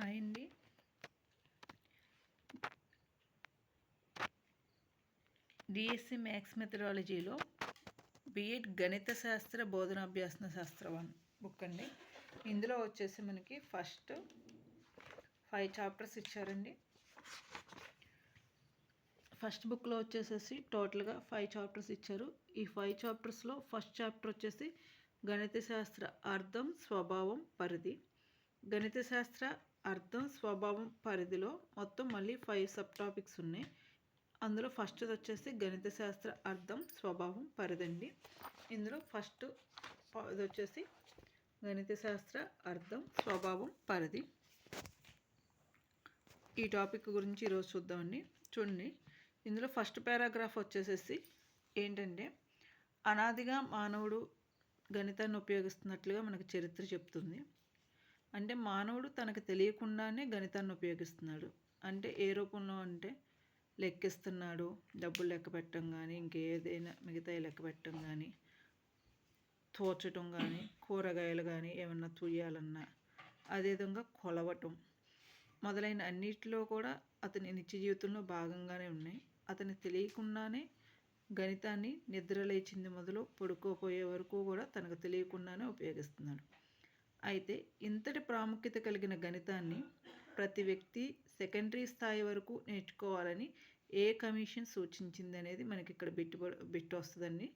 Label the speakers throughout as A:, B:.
A: Hi అండి. DSC maths మెథడాలజీలో BEd గణిత శాస్త్ర బోధనాభ్యాసన శాస్త్రం బుక్ అండి. ఇందులో వచ్చేసి మనకి ఫస్ట్ 5 చాప్టర్స్ ఇచ్చారండి. ఫస్ట్ బుక్లో వచ్చేసేసి టోటల్గా 5 చాప్టర్స్ ఇచ్చారు. ఈ 5 చాప్టర్స్లో ఫస్ట్ చాప్టర్ వచ్చేసి గణిత శాస్త్ర అర్థం, స్వభావం, పరిధి. గణిత శాస్త్ర అర్థం, స్వభావం, పరిధిలో మొత్తం మళ్ళీ 5 సబ్ టాపిక్స్ ఉన్నాయి. అందులో ఫస్ట్ వచ్చేసి గణిత శాస్త్ర అర్థం, స్వభావం, పరిధి అండి. ఇందులో ఫస్ట్ ఇది వచ్చేసి గణిత శాస్త్ర అర్థం, స్వభావం, పరిధి. ఈ టాపిక్ గురించి ఈరోజు చూద్దామండి. చూడండి, ఇందులో ఫస్ట్ పారాగ్రాఫ్ వచ్చేసేసి ఏంటంటే, అనాదిగా మానవుడు గణితాన్ని ఉపయోగిస్తున్నట్లుగా మనకు చరిత్ర చెప్తుంది. అంటే మానవుడు తనకు తెలియకుండానే గణితాన్ని ఉపయోగిస్తున్నాడు. అంటే ఏ రూపంలో అంటే లెక్కిస్తున్నాడు, డబ్బులు లెక్క పెట్టడం కానీ, ఇంకేదైనా మిగతా లెక్క పెట్టడం కానీ, తోచటం కానీ, కూరగాయలు కానీ ఏమన్నా తుయ్యాలన్నా, అదేవిధంగా కొలవటం మొదలైన అన్నిటిలో కూడా అతని నిత్య జీవితంలో భాగంగానే ఉన్నాయి. అతనికి తెలియకుండానే గణితాన్ని నిద్ర లేచింది మొదలు పడుకోపోయే వరకు కూడా తనకు తెలియకుండానే ఉపయోగిస్తున్నాడు. అయితే ఇంతటి ప్రాముఖ్యత కలిగిన గణితాన్ని ప్రతి వ్యక్తి సెకండరీ స్థాయి వరకు నేర్చుకోవాలని ఏ కమిషన్ సూచించింది అనేది మనకి ఇక్కడ బిట్ వస్తుందండి.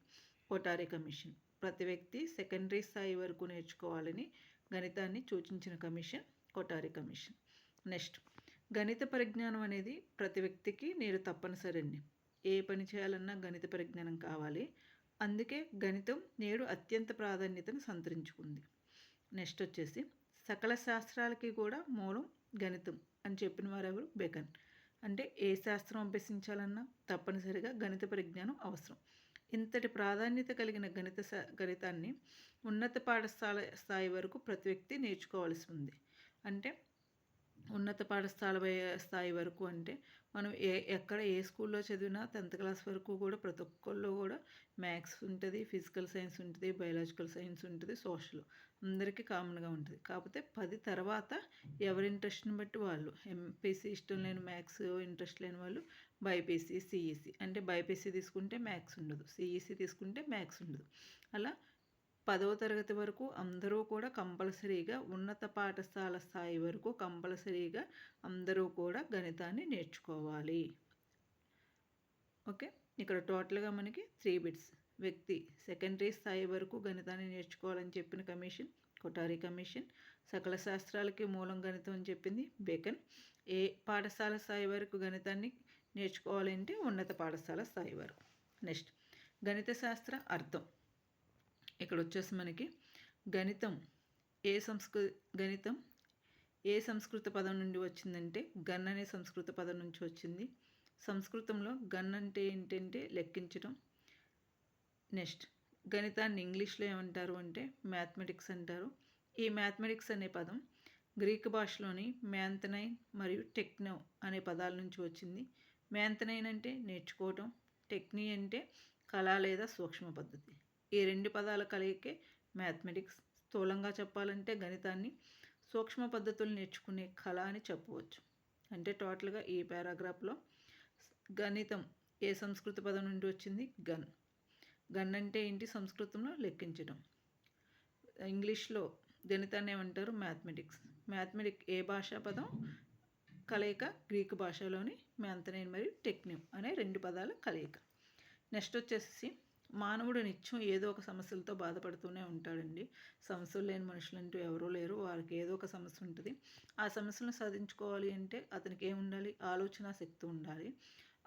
A: కొఠారి కమిషన్. ప్రతి వ్యక్తి సెకండరీ స్థాయి వరకు నేర్చుకోవాలని గణితాన్ని సూచించిన కమిషన్ కొఠారి కమిషన్. నెక్స్ట్, గణిత పరిజ్ఞానం అనేది ప్రతి వ్యక్తికి నేడు తప్పనిసరి అండి. ఏ పని చేయాలన్నా గణిత పరిజ్ఞానం కావాలి. అందుకే గణితం నేడు అత్యంత ప్రాధాన్యతను సంతరించుకుంది. నెక్స్ట్ వచ్చేసి సకల శాస్త్రాలకి కూడా మూలం గణితం అని చెప్పిన వారు ఎవరు? బెకన్. అంటే ఏ శాస్త్రం అభ్యసించాలన్నా తప్పనిసరిగా గణిత పరిజ్ఞానం అవసరం. ఇంతటి ప్రాధాన్యత కలిగిన గణితాన్ని ఉన్నత పాఠశాల స్థాయి వరకు ప్రతి వ్యక్తి నేర్చుకోవాల్సి ఉంది. అంటే ఉన్నత పాఠశాల స్థాయి వరకు అంటే మనం ఎక్కడ ఏ స్కూల్లో చదివినా 10th క్లాస్ వరకు కూడా ప్రతి ఒక్కళ్ళు కూడా మ్యాథ్స్ ఉంటుంది, ఫిజికల్ సైన్స్ ఉంటుంది, బయాలజికల్ సైన్స్ ఉంటుంది, సోషల్ అందరికీ కామన్గా ఉంటుంది. కాకపోతే 10 తర్వాత ఎవరి ఇంట్రెస్ట్ని బట్టి వాళ్ళు, ఎంపీసీ ఇష్టం లేని మ్యాథ్స్ ఇంట్రెస్ట్ లేని వాళ్ళు బైపీసీ, సిఈసీ. అంటే బైపీసీ తీసుకుంటే మ్యాథ్స్ ఉండదు, సిఈసీ తీసుకుంటే మ్యాథ్స్ ఉండదు. అలా 10వ తరగతి వరకు అందరూ కూడా కంపల్సరీగా ఉన్నత పాఠశాల స్థాయి వరకు కంపల్సరీగా అందరూ కూడా గణితాన్ని నేర్చుకోవాలి. ఓకే, ఇక్కడ టోటల్గా మనకి 3 బిట్స్. వ్యక్తి సెకండరీ స్థాయి వరకు గణితాన్ని నేర్చుకోవాలని చెప్పిన కమిషన్ కొఠారి కమిషన్. సకల శాస్త్రాలకి మూలం గణితం అని చెప్పింది బేకన్. ఏ పాఠశాల స్థాయి వరకు గణితాన్ని నేర్చుకోవాలంటే ఉన్నత పాఠశాల స్థాయి వరకు. నెక్స్ట్, గణిత శాస్త్ర అర్థం. ఇక్కడ వచ్చేసి మనకి గణితం ఏ సంస్కృత పదం నుండి వచ్చిందంటే గన్ అనే సంస్కృత పదం నుంచి వచ్చింది. సంస్కృతంలో గన్ అంటే ఏంటంటే లెక్కించడం. నెక్స్ట్, గణితాన్ని ఇంగ్లీష్లో ఏమంటారు అంటే మ్యాథమెటిక్స్ అంటారు. ఈ మ్యాథమెటిక్స్ అనే పదం గ్రీక్ భాషలోని మ్యాంతనైన్ మరియు టెక్నో అనే పదాల నుంచి వచ్చింది. మ్యాంతనైన్ అంటే నేర్చుకోవటం, టెక్నీ అంటే కళ లేదా సూక్ష్మ పద్ధతి. ఈ 2 పదాల కలయికే మ్యాథమెటిక్స్. స్థూలంగా చెప్పాలంటే గణితాన్ని సూక్ష్మ పద్ధతులు నేర్చుకునే కళ అని చెప్పవచ్చు. అంటే టోటల్గా ఈ పారాగ్రాఫ్లో గణితం ఏ సంస్కృత పదం నుండి వచ్చింది? గన్. గన్ అంటే ఏంటి? సంస్కృతంలో లెక్కించడం. ఇంగ్లీష్లో గణితాన్ని ఏమంటారు? మ్యాథమెటిక్స్. ఏ భాషా పదం కలయిక? గ్రీకు భాషలోని మ్యాంతనైన్ మరియు టెక్నివ్ అనే 2 పదాల కలయిక. నెక్స్ట్ వచ్చేసి మానవుడు నిత్యం ఏదో ఒక సమస్యలతో బాధపడుతూనే ఉంటాడండి. సమస్యలు లేని మనుషులంటూ ఎవరూ లేరు. వారికి ఏదో ఒక సమస్య ఉంటుంది. ఆ సమస్యలను సాధించుకోవాలి అంటే అతనికి ఏముండాలి? ఆలోచన శక్తి ఉండాలి.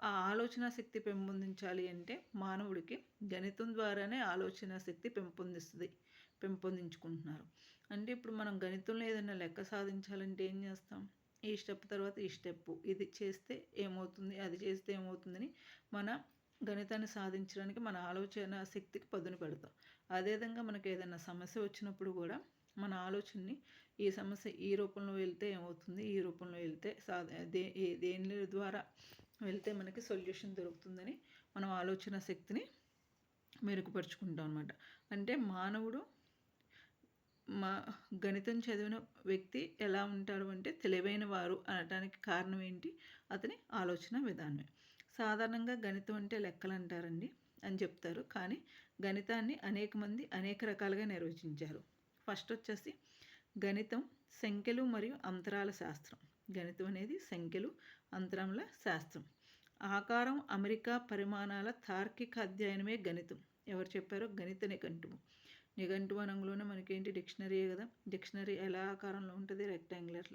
A: ఆ ఆలోచన శక్తి పెంపొందించాలి అంటే మానవుడికి గణితం ద్వారానే ఆలోచన శక్తి పెంపొందించుకుంటున్నారు. అంటే ఇప్పుడు మనం గణితంలో ఏదైనా లెక్క సాధించాలంటే ఏం చేస్తాం? ఈ స్టెప్ తర్వాత ఈ స్టెప్, ఇది చేస్తే ఏమవుతుంది, అది చేస్తే ఏమవుతుందని మన గణితాన్ని సాధించడానికి మన ఆలోచన శక్తికి పదును పెడతాం. అదేవిధంగా మనకు ఏదైనా సమస్య వచ్చినప్పుడు కూడా మన ఆలోచనని ఈ సమస్య ఈ రూపంలో వెళ్తే ఏమవుతుంది, ఈ రూపంలో వెళ్తే దేని ద్వారా వెళ్తే మనకి సొల్యూషన్ దొరుకుతుందని మనం ఆలోచన శక్తిని మెరుగుపరుచుకుంటాం అన్నమాట. అంటే మానవుడు మా గణితం చదివిన వ్యక్తి ఎలా ఉంటాడు అంటే తెలివైన వారు అనడానికి కారణం ఏంటి? అతని ఆలోచన విధానమే. సాధారణంగా గణితం అంటే లెక్కలు అంటారండి అని చెప్తారు. కానీ గణితాన్ని అనేక మంది అనేక రకాలుగా నిర్వచించారు. ఫస్ట్ వచ్చేసి గణితం సంఖ్యలు మరియు అంతరాల శాస్త్రం. గణితం అనేది సంఖ్యలు అంతరాల శాస్త్రం. ఆకారం అమెరికా పరిమాణాల తార్కిక అధ్యయనమే గణితం. ఎవరు చెప్పారో? గణిత నిఘంటువు. నిఘంటువు అనంలోనే మనకేంటి? డిక్షనరీయే కదా. డిక్షనరీ ఎలా ఆకారంలో ఉంటుంది? రెక్టాంగులర్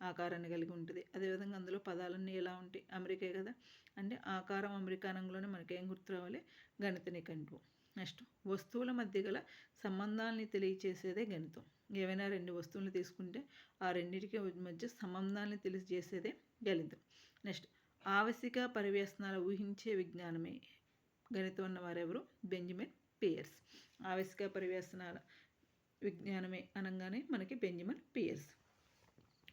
A: ఆకారాన్ని కలిగి ఉంటుంది. అదేవిధంగా అందులో పదాలన్నీ ఎలా ఉంటాయి? అమెరికే కదా. అంటే ఆకారం అమెరికా అనంలోనే మనకేం గుర్తు రావాలి? గణిత నిఘంటువు. నెక్స్ట్ వస్తువుల మధ్య గల సంబంధాలని తెలియచేసేదే గణితం. ఏవైనా రెండు వస్తువులు తీసుకుంటే ఆ రెండింటికి మధ్య సంబంధాలను తెలియజేసేదే గణితం. నెక్స్ట్ ఆవశ్యక పరివేశనాలు ఊహించే విజ్ఞానమే గణితం అన్నవారెవరు? Benjamin Pierce. ఆవశ్యక పరివేశనాల విజ్ఞానమే అనగానే మనకి బెంజమిన్ పియర్స్.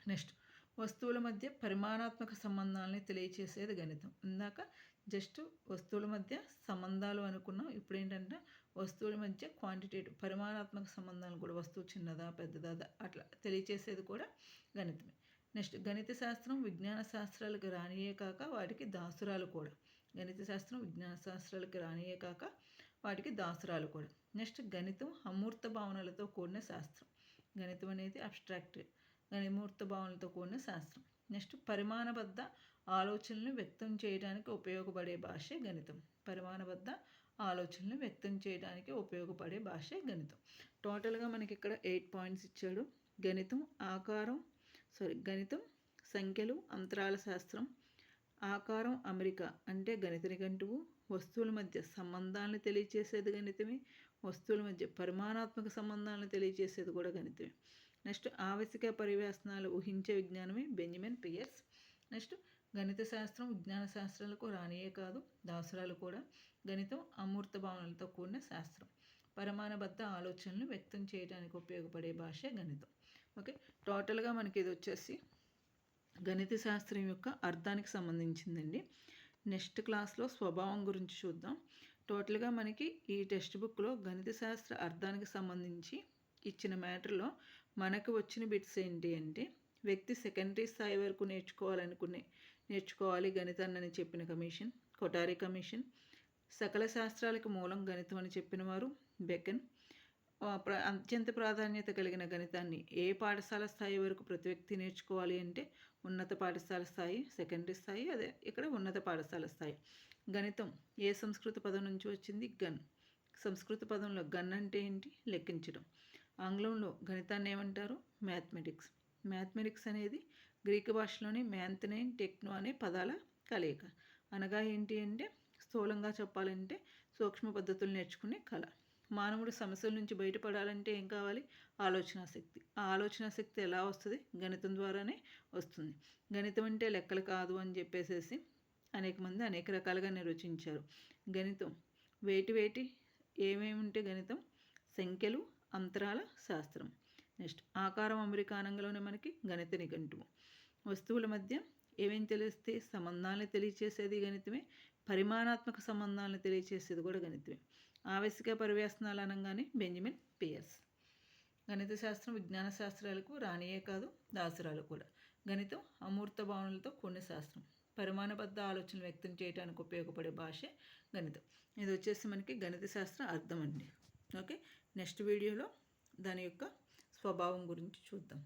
A: నెక్స్ట్ వస్తువుల మధ్య పరిమాణాత్మక సంబంధాలని తెలియచేసేది గణితం. ఇందాక జస్ట్ వస్తువుల మధ్య సంబంధాలు అనుకున్నాం. ఇప్పుడు ఏంటంటే వస్తువుల మధ్య క్వాంటిటేటివ్ పరిమాణాత్మక సంబంధాలు కూడా, వస్తువు చిన్నదా పెద్దదా అట్లా తెలియచేసేది కూడా గణితమే. నెక్స్ట్ గణిత శాస్త్రం విజ్ఞాన శాస్త్రాలకు రానియే కాక వాటికి దాసురాలు కూడా. గణిత శాస్త్రం విజ్ఞాన శాస్త్రాలకు రానియే కాక వాటికి దాసురాలు కూడా. నెక్స్ట్ గణితం అమూర్త భావనలతో కూడిన శాస్త్రం. గణితం అనేది అబ్స్ట్రాక్ట్ అమూర్త భావనలతో కూడిన శాస్త్రం. నెక్స్ట్ పరిమాణబద్ధ ఆలోచనలను వ్యక్తం చేయడానికి ఉపయోగపడే భాషే గణితం. పరిమాణబద్ధ ఆలోచనలు వ్యక్తం చేయడానికి ఉపయోగపడే భాషే గణితం. టోటల్గా మనకి ఇక్కడ 8 పాయింట్స్ ఇచ్చాడు. గణితం గణితం సంఖ్యలు అంతరాల శాస్త్రం. ఆకారం అమెరికా అంటే గణిత నిఘంటువు. వస్తువుల మధ్య సంబంధాలను తెలియచేసేది గణితమే. వస్తువుల మధ్య పరిమాణాత్మక సంబంధాలను తెలియచేసేది కూడా గణితమే. నెక్స్ట్ ఆవశ్యక పరివేశనాలు ఊహించే విజ్ఞానమే బెంజమిన్ పియర్స్. నెక్స్ట్ గణిత శాస్త్రం విజ్ఞాన శాస్త్రాలకు రానియే కాదు దాసురాలు కూడా. గణితం అమూర్త భావనలతో కూడిన శాస్త్రం. పరిమాణబద్ధ ఆలోచనలు వ్యక్తం చేయడానికి ఉపయోగపడే భాషే గణితం. ఓకే, టోటల్గా మనకి ఇది వచ్చేసి గణిత శాస్త్రం యొక్క అర్థానికి సంబంధించిందండి. నెక్స్ట్ క్లాస్లో స్వభావం గురించి చూద్దాం. టోటల్గా మనకి ఈ టెక్స్ట్ బుక్లో గణిత శాస్త్ర అర్థానికి సంబంధించి ఇచ్చిన మ్యాటర్లో మనకు వచ్చిన బిట్స్ ఏంటి అంటే, వ్యక్తి సెకండరీ స్థాయి వరకు నేర్చుకోవాలి గణితాన్ని అని చెప్పిన కమిషన్ కొటారి కమిషన్. సకల శాస్త్రాలకు మూలం గణితం అని చెప్పిన వారు బెకన్. అత్యంత ప్రాధాన్యత కలిగిన గణితాన్ని ఏ పాఠశాల స్థాయి వరకు ప్రతి వ్యక్తి నేర్చుకోవాలి అంటే ఉన్నత పాఠశాల స్థాయి, సెకండరీ స్థాయి, అదే ఇక్కడ ఉన్నత పాఠశాల స్థాయి. గణితం ఏ సంస్కృత పదం నుంచి వచ్చింది? గన్. సంస్కృత పదంలో గన్ అంటే ఏంటి? లెక్కించడం. ఆంగ్లంలో గణితాన్ని ఏమంటారు? మ్యాథమెటిక్స్. మ్యాథమెటిక్స్ అనేది గ్రీకు భాషలోని మ్యాంథనైన్ టెక్నో అనే పదాల కలయిక. అనగా ఏంటి అంటే స్థూలంగా చెప్పాలంటే సూక్ష్మ పద్ధతులు నేర్చుకునే కళ. మానవుడు సమస్యల నుంచి బయటపడాలంటే ఏం కావాలి? ఆలోచనా శక్తి. ఆ ఆలోచనా శక్తి ఎలా వస్తుంది? గణితం ద్వారానే వస్తుంది. గణితం అంటే లెక్కలు కాదు అని చెప్పేసి అనేక మంది అనేక రకాలుగా నిర్వచించారు. గణితం వేటి ఏమేమి ఉంటే గణితం సంఖ్యలు అంతరాల శాస్త్రం. నెక్స్ట్ ఆకారం అమెరికా అనంలోనే మనకి గణిత నిఘంటువు. వస్తువుల మధ్య ఏమేమి తెలిస్తే సంబంధాలను తెలియచేసేది గణితమే. పరిమాణాత్మక సంబంధాలను తెలియచేసేది కూడా గణితమే. ఆవశ్యక పరివేశనాలు అనగానే బెంజమిన్ పియర్స్. గణిత శాస్త్రం విజ్ఞాన శాస్త్రాలకు రానియే కాదు దాసురాలు కూడా. గణితం అమూర్త భావనలతో కూడిన శాస్త్రం. పరిమాణబద్ధ ఆలోచనలు వ్యక్తం చేయడానికి ఉపయోగపడే భాషే గణితం. ఇది వచ్చేసి మనకి గణిత శాస్త్రం అర్థం అండి. ఓకే, నెక్స్ట్ వీడియోలో దాని యొక్క స్వభావం గురించి చూద్దాం.